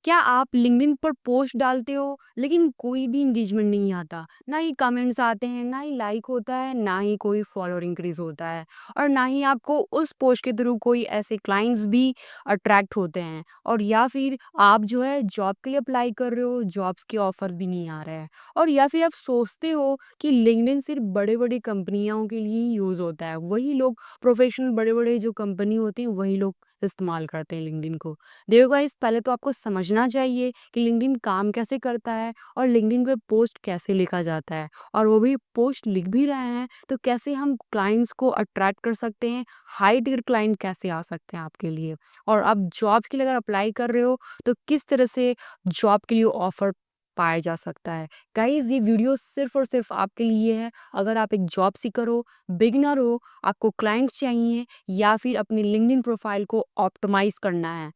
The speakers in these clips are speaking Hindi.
क्या आप लिंक्डइन पर पोस्ट डालते हो लेकिन कोई भी एंगेजमेंट नहीं आता, ना ही कमेंट्स आते हैं, ना ही लाइक होता है, ना ही कोई फॉलोअर इंक्रीज होता है और ना ही आपको उस पोस्ट के थ्रू कोई ऐसे क्लाइंट्स भी अट्रैक्ट होते हैं, और या फिर आप जो है जॉब के लिए अप्लाई कर रहे हो, जॉब्स के ऑफर भी नहीं आ रहे हैं, और या फिर आप सोचते हो कि लिंक्डइन सिर्फ बड़े बड़े कंपनियों के लिए ही यूज़ होता है, वही लोग प्रोफेशनल बड़े बड़े जो कंपनी होते हैं वही लोग इस्तेमाल करते हैं लिंक्डइन को। देखो गाइस, पहले तो आपको समझना चाहिए कि लिंक्डइन काम कैसे करता है और लिंक्डइन पे पोस्ट कैसे लिखा जाता है, और वो भी पोस्ट लिख भी रहे हैं तो कैसे हम क्लाइंट्स को अट्रैक्ट कर सकते हैं, हाई टियर क्लाइंट कैसे आ सकते हैं आपके लिए, और आप जॉब के लिए अगर अप्लाई कर रहे हो तो किस तरह से जॉब के लिए ऑफर पाया जा सकता है। गाइस, ये वीडियो सिर्फ और सिर्फ आपके लिए है। अगर आप एक जॉब सीकर हो, बिगिनर हो, आपको क्लाइंट्स चाहिए या फिर अपनी लिंक्डइन प्रोफाइल को ऑप्टिमाइज करना है,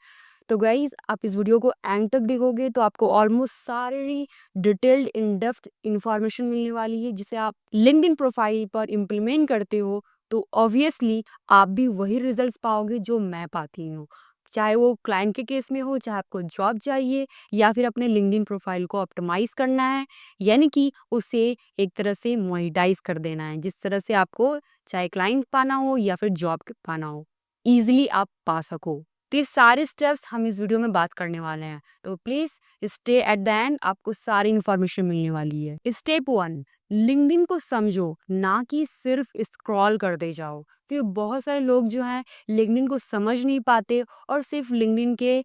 तो गाइज आप इस वीडियो को एंड तक देखोगे तो आपको ऑलमोस्ट सारी डिटेल्ड इन डेप्थ इंफॉर्मेशन मिलने वाली है, जिसे आप लिंक्डइन प्रोफाइल पर इम्प्लीमेंट करते हो तो ऑब्वियसली आप भी वही रिजल्ट्स पाओगे जो मैं पाती हूँ, चाहे वो क्लाइंट के केस में हो, चाहे आपको जॉब चाहिए या फिर अपने लिंक्डइन प्रोफाइल को ऑप्टिमाइज करना है, यानी कि उसे एक तरह से मोनेटाइज कर देना है, जिस तरह से आपको चाहे क्लाइंट पाना हो या फिर जॉब पाना हो, ईजिली आप पा सको। तो ये सारे स्टेप्स हम इस वीडियो में बात करने वाले हैं, तो please stay at the end, आपको सारी इन्फॉर्मेशन मिलने वाली है। स्टेप 1, लिंक्डइन को समझो, ना कि सिर्फ स्क्रॉल करते जाओ, क्योंकि बहुत सारे लोग जो हैं लिंक्डइन को समझ नहीं पाते और सिर्फ लिंक्डइन के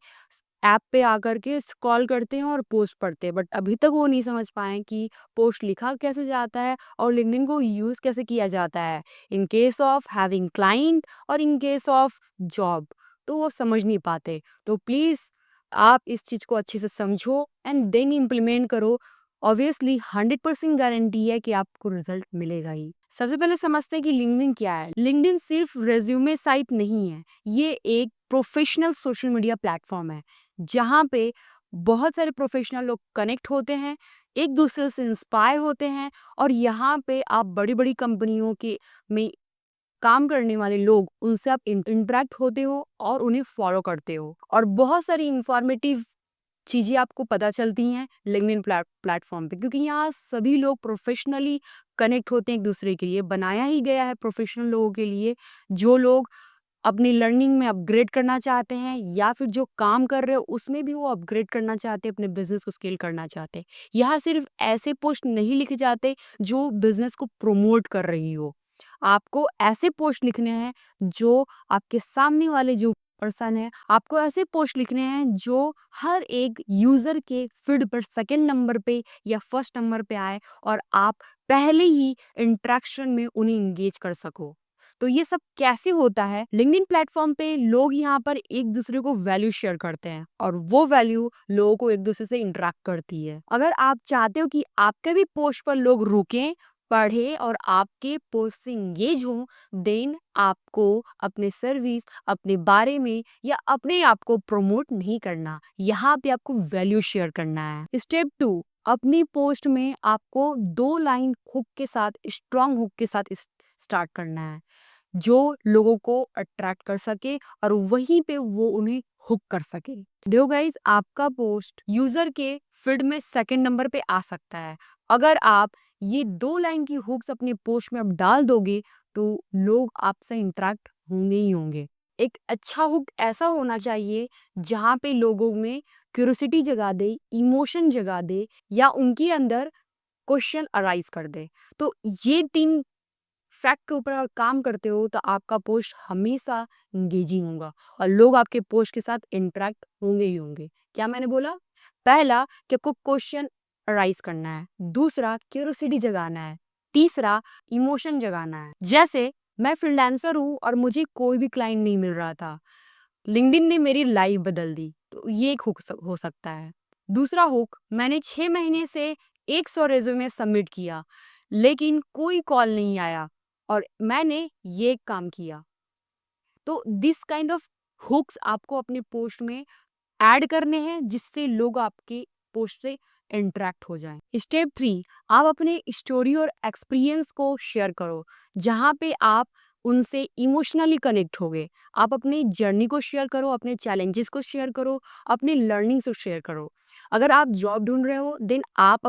ऐप पे आकर के स्क्रॉल करते हैं और पोस्ट पढ़ते हैं, बट अभी तक वो नहीं समझ पाए कि पोस्ट लिखा कैसे जाता है और लिंक्डइन को यूज कैसे किया जाता है in case of having client और इन केस ऑफ जॉब, तो वो समझ नहीं पाते। तो प्लीज़ आप इस चीज़ को अच्छे से समझो एंड देन इम्प्लीमेंट करो। ऑब्वियसली 100% गारंटी है कि आपको रिजल्ट मिलेगा ही। सबसे पहले समझते हैं कि लिंक्डइन क्या है। लिंक्डइन सिर्फ रेज्यूमे साइट नहीं है, ये एक प्रोफेशनल सोशल मीडिया प्लेटफॉर्म है, जहाँ पे बहुत सारे प्रोफेशनल लोग कनेक्ट होते हैं, एक दूसरे से इंस्पायर होते हैं, और यहाँ पे आप बड़ी बड़ी कंपनियों के में काम करने वाले लोग, उनसे आप इंटरेक्ट होते हो और उन्हें फॉलो करते हो, और बहुत सारी इंफॉर्मेटिव चीज़ें आपको पता चलती हैं लिंक्डइन प्लेटफॉर्म पे, क्योंकि यहाँ सभी लोग प्रोफेशनली कनेक्ट होते हैं एक दूसरे के लिए, बनाया ही गया है प्रोफेशनल लोगों के लिए, जो लोग अपनी लर्निंग में अपग्रेड करना चाहते हैं या फिर जो काम कर रहे हो उसमें भी वो अपग्रेड करना चाहते हैं, अपने बिजनेस को स्केल करना चाहते हैं। यहाँ सिर्फ ऐसे पोस्ट नहीं लिखे जाते जो बिजनेस को प्रमोट कर रही हो, आपको ऐसे पोस्ट लिखने हैं जो आपके सामने वाले जो पर्सन है, आपको ऐसे पोस्ट लिखने हैं जो हर एक यूजर के फीड पर सेकंड नंबर पे या फर्स्ट नंबर पे आए, और आप पहले ही इंटरेक्शन में उन्हें इंगेज कर सको। तो ये सब कैसे होता है, लिंक्डइन प्लेटफॉर्म पे लोग यहाँ पर एक दूसरे को वैल्यू शेयर करते हैं, और वो वैल्यू लोगों को एक दूसरे से इंटरेक्ट करती है। अगर आप चाहते हो कि आपके भी पोस्ट पर लोग रुकें, पढ़े और आपके पोस्ट से इंगेज हों, देन आपको अपने सर्विस, अपने बारे में या अपने आप को प्रमोट नहीं करना, यहाँ पे आपको वैल्यू शेयर करना है। स्टेप 2, अपनी पोस्ट में आपको 2 लाइन हुक के साथ, स्ट्रॉन्ग हुक के साथ स्टार्ट करना है, जो लोगों को अट्रैक्ट कर सके और वहीं पे वो उन्हें हुक कर सके। देखो गाइस, आपका पोस्ट यूजर के फीड में सेकंड नंबर पे आ सकता है। अगर आप ये 2 लाइन की हुक्स अपने पोस्ट में आप डाल दोगे तो लोग आपसे इंटरेक्ट होंगे ही होंगे। एक अच्छा हुक ऐसा होना चाहिए जहाँ पे लोगों में क्यूरियोसिटी जगा दे, इमोशन जगा दे, या उनके अंदर क्वेश्चन अराइज कर दे। तो ये 3 फैक्ट के ऊपर आप काम करते हो तो आपका पोस्ट हमेशा इंगेजिंग होगा और लोग आपके पोस्ट के साथ इंटरेक्ट होंगे ही होंगे। क्या मैंने बोला? पहला कि आपको क्वेश्चन अराइज करना है, दूसरा क्यूरियोसिटी जगाना है, तीसरा इमोशन जगाना है। जैसे मैं फ्रीलांसर हूँ और मुझे कोई भी क्लाइंट नहीं मिल रहा था, लिंक्डइन ने मेरी लाइफ बदल दी, तो ये एक हुक हो सकता है। दूसरा हुक, मैंने 6 महीने से 100 रेज्यूमे सबमिट किया लेकिन कोई कॉल नहीं आया और मैंने ये काम किया। तो दिस काइंड ऑफ हुक्स आपको अपने पोस्ट में ऐड करने हैं, जिससे लोग आपके पोस्ट से इंटरेक्ट हो जाएं। स्टेप 3, आप अपने स्टोरी और एक्सपीरियंस को शेयर करो, जहां पे आप उनसे इमोशनली कनेक्ट होगे। आप अपनी जर्नी को शेयर करो, अपने चैलेंजेस को शेयर करो, अपनी लर्निंग्स को शेयर करो। अगर आप जॉब ढूँढ रहे हो, देन आप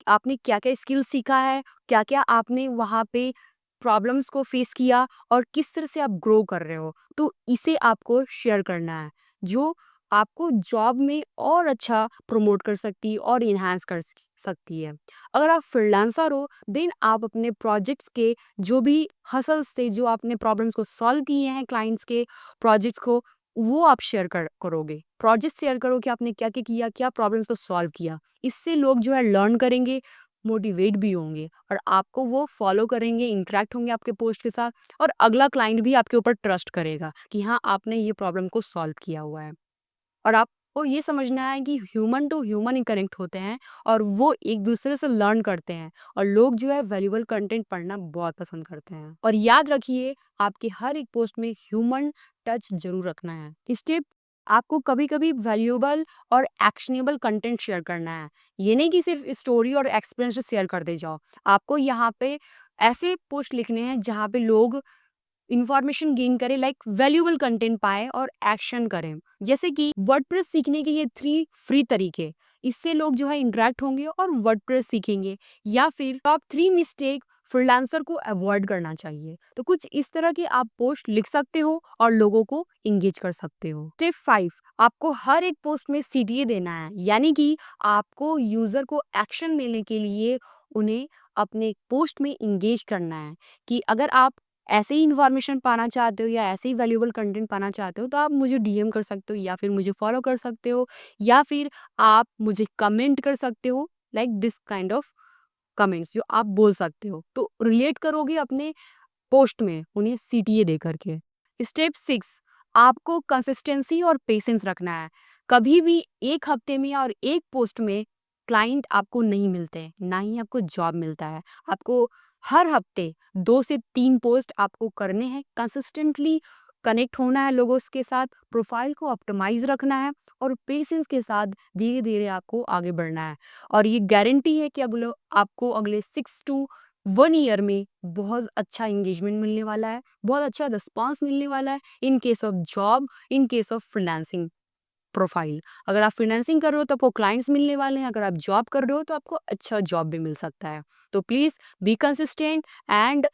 आपने क्या-क्या स्किल सीखा है, क्या-क्या आपने वहाँ पे प्रॉब्लम्स को फेस किया और किस तरह से आप ग्रो कर रहे हो, तो इसे आपको शेयर करना है, जो आपको जॉब में और अच्छा प्रमोट कर सकती है और एनहांस कर सकती है। अगर आप फ्रीलांसर हो, देन आप अपने प्रोजेक्ट्स के जो भी हसल्स थे, जो आपने प्रॉब्लम्स को सॉल्व किए हैं क्लाइंट्स के प्रोजेक्ट्स को, वो आप शेयर करोगे। प्रोजेक्ट शेयर करो कि आपने क्या-क्या किया, क्या प्रॉब्लम्स को सॉल्व किया। इससे लोग जो है लर्न करेंगे, मोटिवेट भी होंगे और आपको वो फॉलो करेंगे, इंटरैक्ट होंगे आपके पोस्ट के साथ और अगला क्लाइंट भी आपके ऊपर ट्रस्ट करेगा कि हाँ, आपने ये प्रॉब्लम को सॉल्व किया हुआ है। और आपको ये समझना है कि ह्यूमन टू ह्यूमन ही कनेक्ट होते हैं और वो एक दूसरे से लर्न करते हैं और लोग जो है वैल्यूएबल कंटेंट पढ़ना बहुत पसंद करते हैं। और याद रखिए, आपके हर एक पोस्ट में ह्यूमन टच जरूर रखना है। स्टेप आपको कभी कभी वैल्यूएबल और एक्शनेबल कंटेंट शेयर करना है। ये नहीं कि सिर्फ स्टोरी और एक्सपीरियंस शेयर कर दे जाओ। आपको यहाँ पे ऐसे पोस्ट लिखने हैं जहाँ पे लोग इंफॉर्मेशन गेन करें, लाइक वैल्यूएबल कंटेंट पाए और एक्शन करें। जैसे कि वर्डप्रेस सीखने के ये 3 फ्री तरीके, इससे लोग जो है इंटरेक्ट होंगे और वर्डप्रेस सीखेंगे। या फिर टॉप 3 मिस्टेक फ्रीलांसर को अवॉइड करना चाहिए। तो कुछ इस तरह के आप पोस्ट लिख सकते हो और लोगों को इंगेज कर सकते हो। स्टेप 5, आपको हर एक पोस्ट में सीटीए देना है, यानी कि आपको यूजर को एक्शन लेने के लिए उन्हें अपने पोस्ट में इंगेज करना है। कि अगर आप ऐसे ही इन्फॉर्मेशन पाना चाहते हो या ऐसे ही वैल्यूएबल कंटेंट पाना चाहते हो, तो आप मुझे डीएम कर सकते हो या फिर मुझे फॉलो कर सकते हो या फिर आप मुझे कमेंट कर सकते हो, like this kind of comments जो आप बोल सकते हो। तो रिलेट करोगे अपने पोस्ट में उन्हें सीटीए दे करके। स्टेप 6, आपको कंसिस्टेंसी और पेशेंस रखना है। कभी भी एक हफ्ते में और एक पोस्ट में क्लाइंट आपको नहीं मिलते, ना ही आपको जॉब मिलता है। आपको हर हफ्ते 2 से 3 पोस्ट आपको करने हैं, कंसिस्टेंटली कनेक्ट होना है लोगों के साथ, प्रोफाइल को ऑप्टिमाइज रखना है और पेशेंस के साथ धीरे-धीरे आपको आगे बढ़ना है। और ये गारंटी है कि आपको अगले 6 टू 1 ईयर में बहुत अच्छा एंगेजमेंट मिलने वाला है, बहुत अच्छा रिस्पॉन्स मिलने वाला है in case of job, in case of freelancing profile. अगर आप फ्रीलांसिंग कर रहे हो तो आपको क्लाइंट्स मिलने वाले हैं, अगर आप जॉब कर रहे हो तो आपको अच्छा जॉब भी मिल सकता है। तो please be consistent and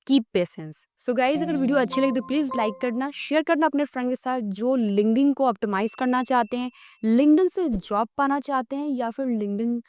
keep patience. So guys, अगर वीडियो अच्छी लगी तो प्लीज़ लाइक करना, शेयर करना अपने फ्रेंड के साथ जो लिंक्डइन को ऑप्टिमाइज़ करना चाहते हैं, लिंक्डइन से जॉब पाना चाहते हैं या फिर लिंक्डइन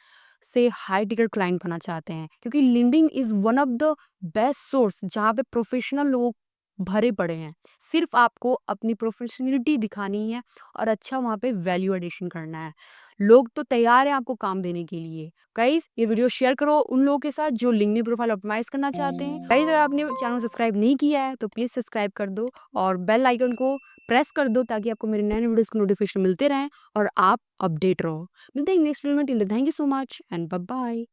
से हाई टिकट क्लाइंट पाना चाहते हैं। क्योंकि LinkedIn is one of the best source जहाँ पे प्रोफेशनल लोग भरे पड़े हैं। सिर्फ आपको अपनी प्रोफेशनलिटी दिखानी है और अच्छा वहाँ पे वैल्यू एडिशन करना है। लोग तो तैयार हैं आपको काम देने के लिए। गाइस, ये वीडियो शेयर करो उन लोगों के साथ जो लिंक्डइन प्रोफाइल ऑप्टिमाइज करना चाहते हैं। गाइस, अगर आपने चैनल सब्सक्राइब नहीं किया है तो प्लीज़ सब्सक्राइब कर दो और बेल आइकन को प्रेस कर दो ताकि आपको मेरे नए वीडियोज़ के नोटिफिकेशन मिलते रहें और आप अपडेट रहो। मिलते हैं नेक्स्ट वीडियो में। Till then thank you so much and bye bye.